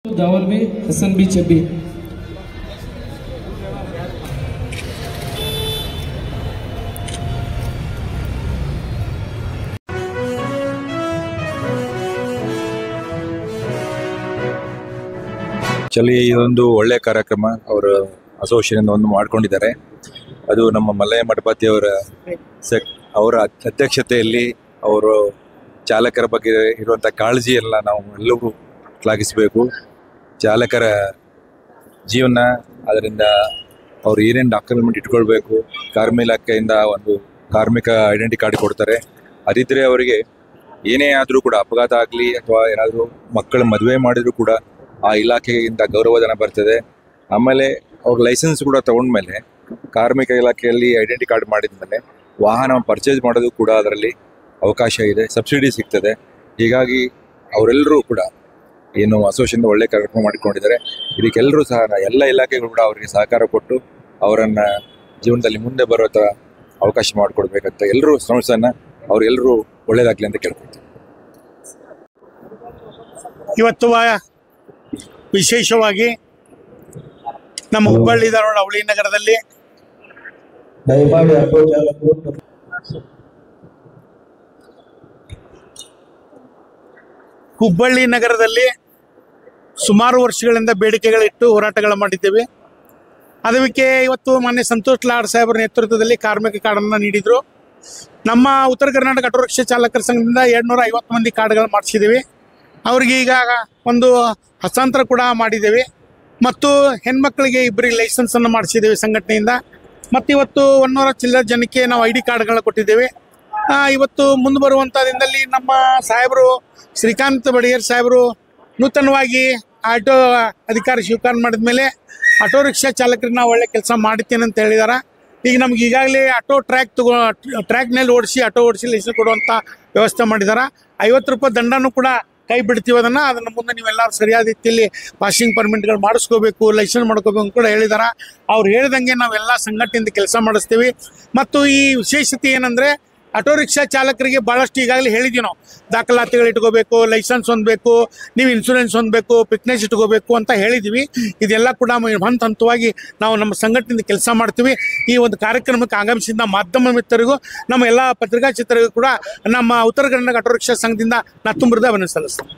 दावल में हसन बी चब्बी ಚಲಿ ಇದೊಂದು ಒಳ್ಳೆ ಕಾರ್ಯಕ್ರಮ ಅವರು ಅಸೋಸಿಯೇಷನ್ ಒಂದು ಮಾಡ್ಕೊಂಡಿದ್ದಾರೆ. ಅದು ನಮ್ಮ ಮಲ್ಲಯ್ಯ ಮಠಪತಿ ಅವರ ಅಧ್ಯಕ್ಷತೆಯಲ್ಲಿ ಅವರು ಚಾಲಕರ ಬಗ್ಗೆ ಇರುವಂಥ ಕಾಳಜಿ ಎಲ್ಲ ನಾವು ಎಲ್ಲರೂ ಶ್ಲಾಘಿಸಬೇಕು. ಚಾಲಕರ ಜೀವನ, ಅದರಿಂದ ಅವ್ರು ಏನೇನು ಡಾಕ್ಯುಮೆಂಟ್ ಇಟ್ಕೊಳ್ಬೇಕು, ಕಾರ್ಮಿಕ ಇಲಾಖೆಯಿಂದ ಒಂದು ಕಾರ್ಮಿಕ ಐಡೆಂಟಿ ಕಾರ್ಡ್ ಕೊಡ್ತಾರೆ. ಅದಿದ್ದರೆ ಅವರಿಗೆ ಏನೇ ಆದರೂ ಕೂಡ ಅಪಘಾತ ಆಗಲಿ ಅಥವಾ ಏನಾದರೂ ಮಕ್ಕಳ ಮದುವೆ ಮಾಡಿದರೂ ಕೂಡ ಆ ಇಲಾಖೆಯಿಂದ ಗೌರವಧನ ಬರ್ತದೆ. ಆಮೇಲೆ ಅವ್ರ ಲೈಸೆನ್ಸ್ ಕೂಡ ತಗೊಂಡ್ಮೇಲೆ ಕಾರ್ಮಿಕ ಇಲಾಖೆಯಲ್ಲಿ ಐಡೆಂಟಿ ಕಾರ್ಡ್ ಮಾಡಿದ್ಮೇಲೆ ವಾಹನ ಪರ್ಚೇಸ್ ಮಾಡೋದು ಕೂಡ ಅದರಲ್ಲಿ ಅವಕಾಶ ಇದೆ, ಸಬ್ಸಿಡಿ ಸಿಗ್ತದೆ. ಹೀಗಾಗಿ ಅವರೆಲ್ಲರೂ ಕೂಡ ಏನು ಅಸೋಸಿಯೇಷನ್ ಒಳ್ಳೆ ಕಾರ್ಯಕ್ರಮ ಮಾಡಿಕೊಂಡಿದ್ದಾರೆ. ಇದಕ್ಕೆಲ್ಲರೂ ಸಹ ಎಲ್ಲ ಇಲಾಖೆಗಳು ಕೂಡ ಅವರಿಗೆ ಸಹಕಾರ ಕೊಟ್ಟು ಅವರನ್ನು ಜೀವನದಲ್ಲಿ ಮುಂದೆ ಬರೋ ಥರ ಅವಕಾಶ ಮಾಡಿಕೊಡ್ಬೇಕಂತ ಎಲ್ಲರೂ ಶ್ರಮಿಸೋಣ. ಅವರೆಲ್ಲರೂ ಒಳ್ಳೆಯದಾಗಲಿ ಅಂತ ಕೇಳ್ಕೊಳ್ತೀವಿ. ಇವತ್ತು ವಿಶೇಷವಾಗಿ ನಮ್ಮ ಹುಬ್ಬಳ್ಳಿ ಧಾರವಾಡ ಅವಳಿ ನಗರದಲ್ಲಿ ಹುಬ್ಬಳ್ಳಿ ನಗರದಲ್ಲಿ ಸುಮಾರು ವರ್ಷಗಳಿಂದ ಬೇಡಿಕೆಗಳಿಟ್ಟು ಹೋರಾಟಗಳು ಮಾಡಿದ್ದೇವೆ. ಅದಕ್ಕೆ ಇವತ್ತು ಮಾನ್ಯ ಸಂತೋಷ್ ಲಾಡ್ ಸಾಹೇಬರ ನೇತೃತ್ವದಲ್ಲಿ ಕಾರ್ಮಿಕ ಕಾರ್ಡನ್ನು ನೀಡಿದರು. ನಮ್ಮ ಉತ್ತರ ಕರ್ನಾಟಕ ಆಟೋ ರಿಕ್ಷಾ ಚಾಲಕರ ಸಂಘದಿಂದ 250 ಮಂದಿ ಕಾರ್ಡ್ಗಳು ಮಾಡಿಸಿದ್ದೀವಿ. ಅವ್ರಿಗೆ ಈಗ ಒಂದು ಹಸ್ತಾಂತರ ಕೂಡ ಮಾಡಿದ್ದೇವೆ ಮತ್ತು ಹೆಣ್ಮಕ್ಳಿಗೆ 2 ಲೈಸೆನ್ಸನ್ನು ಮಾಡಿಸಿದ್ದೇವೆ ಸಂಘಟನೆಯಿಂದ. ಮತ್ತು ಇವತ್ತು 100 ಚಿಲ್ಲರೆ ಜನಕ್ಕೆ ನಾವು ID ಕಾರ್ಡ್ಗಳನ್ನ ಕೊಟ್ಟಿದ್ದೇವೆ. ಇವತ್ತು ಮುಂದೆ ಬರುವಂಥ ದಿನದಲ್ಲಿ ನಮ್ಮ ಸಾಹೇಬರು ಶ್ರೀಕಾಂತ್ ಬಡಿಯರ್ ಸಾಹೇಬರು ನೂತನವಾಗಿ ಆಟೋ ಅಧಿಕಾರಿ ಸ್ವೀಕಾರ ಮಾಡಿದ ಮೇಲೆ ಆಟೋ ರಿಕ್ಷಾ ಚಾಲಕರಿಗೆ ನಾವು ಒಳ್ಳೆ ಕೆಲಸ ಮಾಡುತ್ತೇನೆ ಅಂತ ಹೇಳಿದ್ದಾರೆ. ಈಗ ನಮ್ಗೆ ಈಗಾಗಲೇ ಆಟೋ ಟ್ರ್ಯಾಕ್ನಲ್ಲಿ ಓಡಿಸಿ ಆಟೋ ಓಡಿಸಿ ಲೈಸೆನ್ಸ್ ಕೊಡುವಂಥ ವ್ಯವಸ್ಥೆ ಮಾಡಿದ್ದಾರೆ. 50 ರೂಪಾಯಿ ದಂಡನೂ ಕೂಡ ಕೈ ಬಿಡ್ತೀವಿ. ಅದನ್ನು ಮುಂದೆ ನೀವೆಲ್ಲರೂ ಸರಿಯಾದ ರೀತಿಯಲ್ಲಿ ಪಾಸಿಂಗ್ ಪರ್ಮಿಟ್ಗಳು ಮಾಡಿಸ್ಕೋಬೇಕು, ಲೈಸೆನ್ಸ್ ಮಾಡ್ಕೋಬೇಕು ಕೂಡ ಹೇಳಿದ್ದಾರೆ. ಅವ್ರು ಹೇಳಿದಂಗೆ ನಾವೆಲ್ಲ ಸಂಘಟನೆಯಿಂದ ಕೆಲಸ ಮಾಡಿಸ್ತೀವಿ. ಮತ್ತು ಈ ವಿಶೇಷತೆ ಏನಂದರೆ ಆಟೋ ರಿಕ್ಷಾ ಚಾಲಕರಿಗೆ ಭಾಳಷ್ಟು ಈಗಾಗಲೇ ಹೇಳಿದ್ದೀವಿ ನಾವು, ದಾಖಲಾತಿಗಳು ಇಟ್ಕೋಬೇಕು, ಲೈಸೆನ್ಸ್ ಹೊಂದಬೇಕು, ನೀವು ಇನ್ಶೂರೆನ್ಸ್ ಹೊಂದಬೇಕು, ಫಿಟ್ನೆಸ್ ಇಟ್ಕೋಬೇಕು ಅಂತ ಹೇಳಿದ್ದೀವಿ. ಇದೆಲ್ಲ ಕೂಡ ಹಂತವಾಗಿ ನಾವು ನಮ್ಮ ಸಂಘಟನೆಯಿಂದ ಕೆಲಸ ಮಾಡ್ತೀವಿ. ಈ ಒಂದು ಕಾರ್ಯಕ್ರಮಕ್ಕೆ ಆಗಮಿಸಿದ ಮಾಧ್ಯಮ ಮಿತ್ರರಿಗೂ ನಮ್ಮ ಎಲ್ಲ ಪತ್ರಿಕಾ ಚಿತ್ರರಿಗೂ ಕೂಡ ನಮ್ಮ ಉತ್ತರ ಕರ್ನಾಟಕ ಆಟೋ ರಿಕ್ಷಾ ಸಂಘದಿಂದ ನಾ ತುಂಬ ಹೃದಯ ಸಲ್ಲಿಸ್ತೀನಿ.